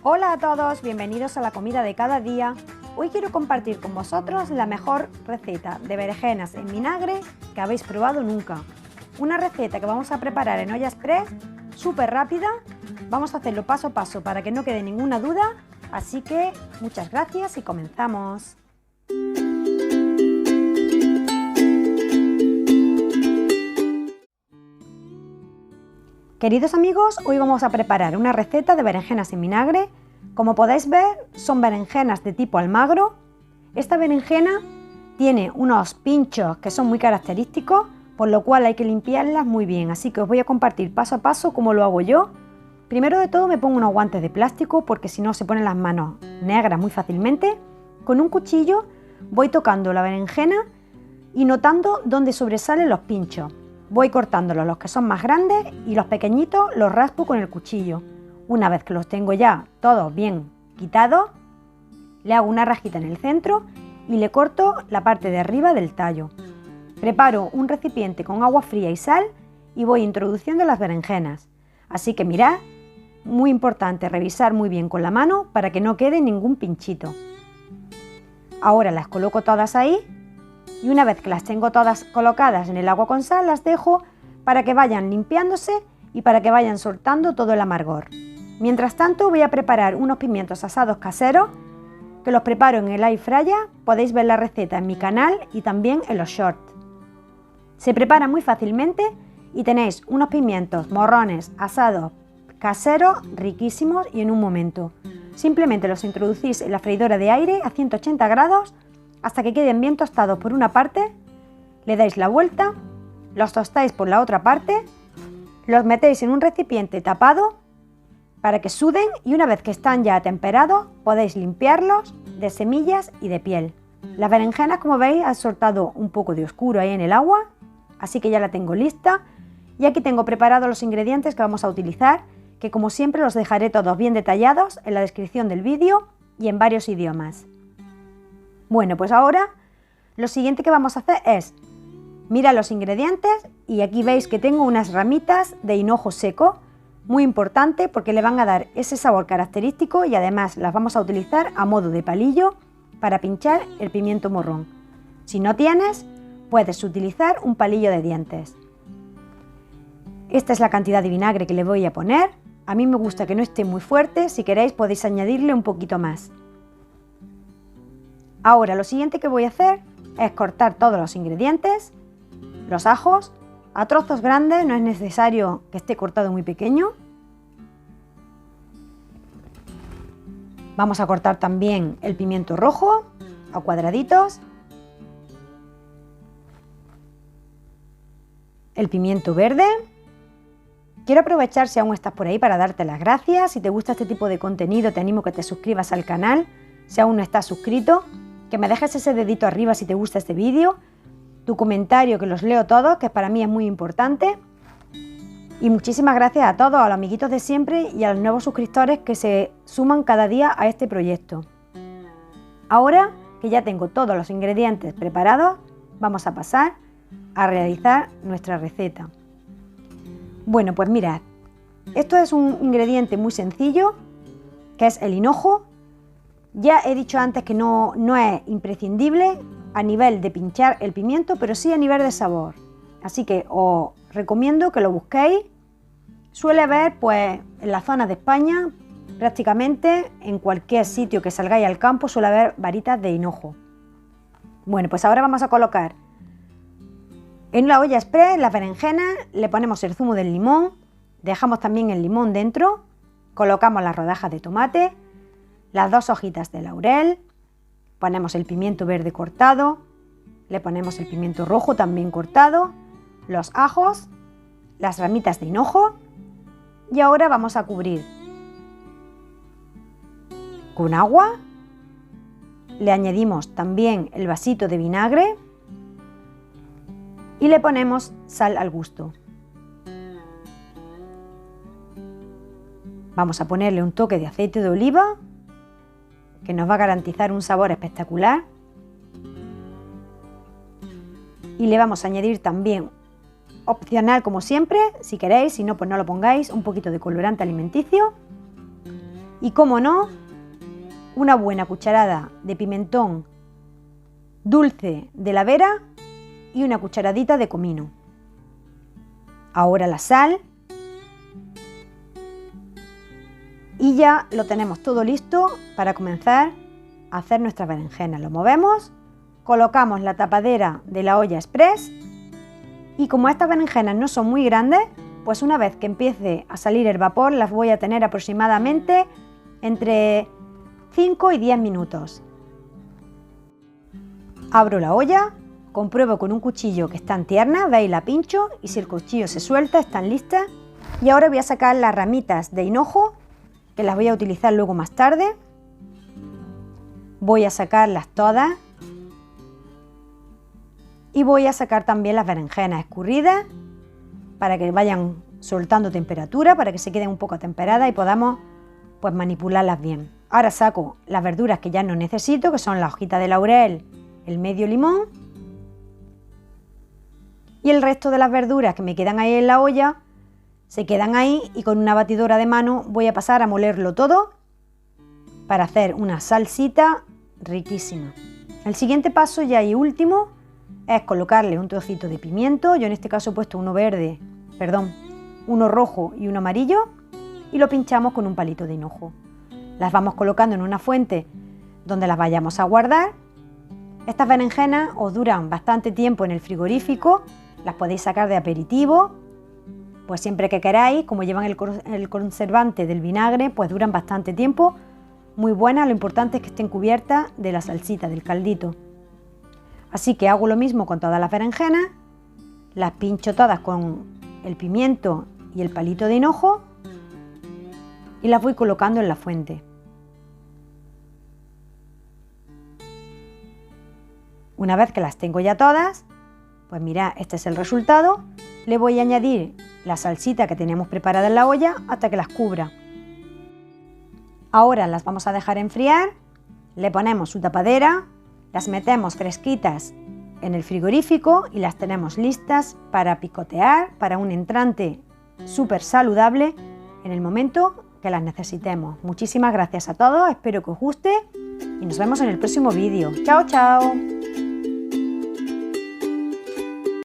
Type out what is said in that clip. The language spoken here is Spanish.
Hola a todos, bienvenidos a la comida de cada día. Hoy quiero compartir con vosotros la mejor receta de berenjenas en vinagre que habéis probado nunca. Una receta que vamos a preparar en olla express, súper rápida. Vamos a hacerlo paso a paso para que no quede ninguna duda. Así que muchas gracias y comenzamos. Queridos amigos, hoy vamos a preparar una receta de berenjenas en vinagre. Como podéis ver, son berenjenas de tipo almagro. Esta berenjena tiene unos pinchos que son muy característicos, por lo cual hay que limpiarlas muy bien. Así que os voy a compartir paso a paso cómo lo hago yo. Primero de todo me pongo unos guantes de plástico porque si no se ponen las manos negras muy fácilmente. Con un cuchillo voy tocando la berenjena y notando dónde sobresalen los pinchos. Voy cortándolos los que son más grandes y los pequeñitos los raspo con el cuchillo. Una vez que los tengo ya todos bien quitados, le hago una rajita en el centro y le corto la parte de arriba del tallo. Preparo un recipiente con agua fría y sal y voy introduciendo las berenjenas. Así que mirad, muy importante revisar muy bien con la mano para que no quede ningún pinchito. Ahora las coloco todas ahí. Y una vez que las tengo todas colocadas en el agua con sal, las dejo para que vayan limpiándose y para que vayan soltando todo el amargor. Mientras tanto voy a preparar unos pimientos asados caseros, que los preparo en el air fryer. Podéis ver la receta en mi canal y también en los shorts. Se prepara muy fácilmente y tenéis unos pimientos morrones asados caseros riquísimos y en un momento. Simplemente los introducís en la freidora de aire a 180 grados hasta que queden bien tostados por una parte, le dais la vuelta, los tostáis por la otra parte, los metéis en un recipiente tapado para que suden y una vez que están ya atemperados podéis limpiarlos de semillas y de piel. Las berenjenas, como veis, han soltado un poco de oscuro ahí en el agua, así que ya la tengo lista y aquí tengo preparados los ingredientes que vamos a utilizar, que como siempre los dejaré todos bien detallados en la descripción del vídeo y en varios idiomas. Bueno, pues ahora lo siguiente que vamos a hacer es, mira los ingredientes y aquí veis que tengo unas ramitas de hinojo seco, muy importante porque le van a dar ese sabor característico y además las vamos a utilizar a modo de palillo para pinchar el pimiento morrón. Si no tienes, puedes utilizar un palillo de dientes. Esta es la cantidad de vinagre que le voy a poner. A mí me gusta que no esté muy fuerte, si queréis podéis añadirle un poquito más. Ahora lo siguiente que voy a hacer es cortar todos los ingredientes, los ajos, a trozos grandes, no es necesario que esté cortado muy pequeño. Vamos a cortar también el pimiento rojo a cuadraditos, el pimiento verde. Quiero aprovechar si aún estás por ahí para darte las gracias. Si te gusta este tipo de contenido te animo a que te suscribas al canal, si aún no estás suscrito. Que me dejes ese dedito arriba si te gusta este vídeo, tu comentario que los leo todos, que para mí es muy importante. Y muchísimas gracias a todos, a los amiguitos de siempre y a los nuevos suscriptores que se suman cada día a este proyecto. Ahora que ya tengo todos los ingredientes preparados, vamos a pasar a realizar nuestra receta. Bueno, pues mirad, esto es un ingrediente muy sencillo, que es el hinojo. Ya he dicho antes que no es imprescindible a nivel de pinchar el pimiento, pero sí a nivel de sabor. Así que os recomiendo que lo busquéis. Suele haber, pues, en la zona de España, prácticamente en cualquier sitio que salgáis al campo, suele haber varitas de hinojo. Bueno, pues ahora vamos a colocar en la olla express las berenjenas, le ponemos el zumo del limón, dejamos también el limón dentro, colocamos las rodajas de tomate, las 2 hojitas de laurel, ponemos el pimiento verde cortado, le ponemos el pimiento rojo también cortado, los ajos, las ramitas de hinojo y ahora vamos a cubrir con agua, le añadimos también el vasito de vinagre y le ponemos sal al gusto. Vamos a ponerle un toque de aceite de oliva que nos va a garantizar un sabor espectacular y le vamos a añadir también, opcional como siempre, si queréis, si no pues no lo pongáis, un poquito de colorante alimenticio Y como no, una buena cucharada de pimentón dulce de la Vera y una cucharadita de comino. Ahora la sal. Y ya lo tenemos todo listo para comenzar a hacer nuestras berenjenas. Lo movemos, colocamos la tapadera de la olla express y como estas berenjenas no son muy grandes, pues una vez que empiece a salir el vapor las voy a tener aproximadamente entre 5 y 10 minutos. Abro la olla, compruebo con un cuchillo que están tiernas, veis, la pincho y si el cuchillo se suelta están listas. Y ahora voy a sacar las ramitas de hinojo, que las voy a utilizar luego más tarde. Voy a sacarlas todas y voy a sacar también las berenjenas escurridas para que vayan soltando temperatura, para que se queden un poco atemperadas y podamos pues manipularlas bien. Ahora saco las verduras que ya no necesito, que son la hojita de laurel, el medio limón y el resto de las verduras que me quedan ahí en la olla se quedan ahí y con una batidora de mano voy a pasar a molerlo todo para hacer una salsita riquísima. El siguiente paso ya y último es colocarle un trocito de pimiento. Yo en este caso he puesto uno rojo y uno amarillo y lo pinchamos con un palito de hinojo. Las vamos colocando en una fuente donde las vayamos a guardar. Estas berenjenas os duran bastante tiempo en el frigorífico, las podéis sacar de aperitivo, pues siempre que queráis, como llevan el conservante del vinagre, pues duran bastante tiempo, muy buenas, lo importante es que estén cubiertas de la salsita, del caldito. Así que hago lo mismo con todas las berenjenas, las pincho todas con el pimiento y el palito de hinojo y las voy colocando en la fuente. Una vez que las tengo ya todas, pues mirad, este es el resultado. Le voy a añadir la salsita que teníamos preparada en la olla hasta que las cubra. Ahora las vamos a dejar enfriar, le ponemos su tapadera, las metemos fresquitas en el frigorífico y las tenemos listas para picotear, para un entrante súper saludable en el momento que las necesitemos. Muchísimas gracias a todos, espero que os guste y nos vemos en el próximo vídeo. ¡Chao, chao!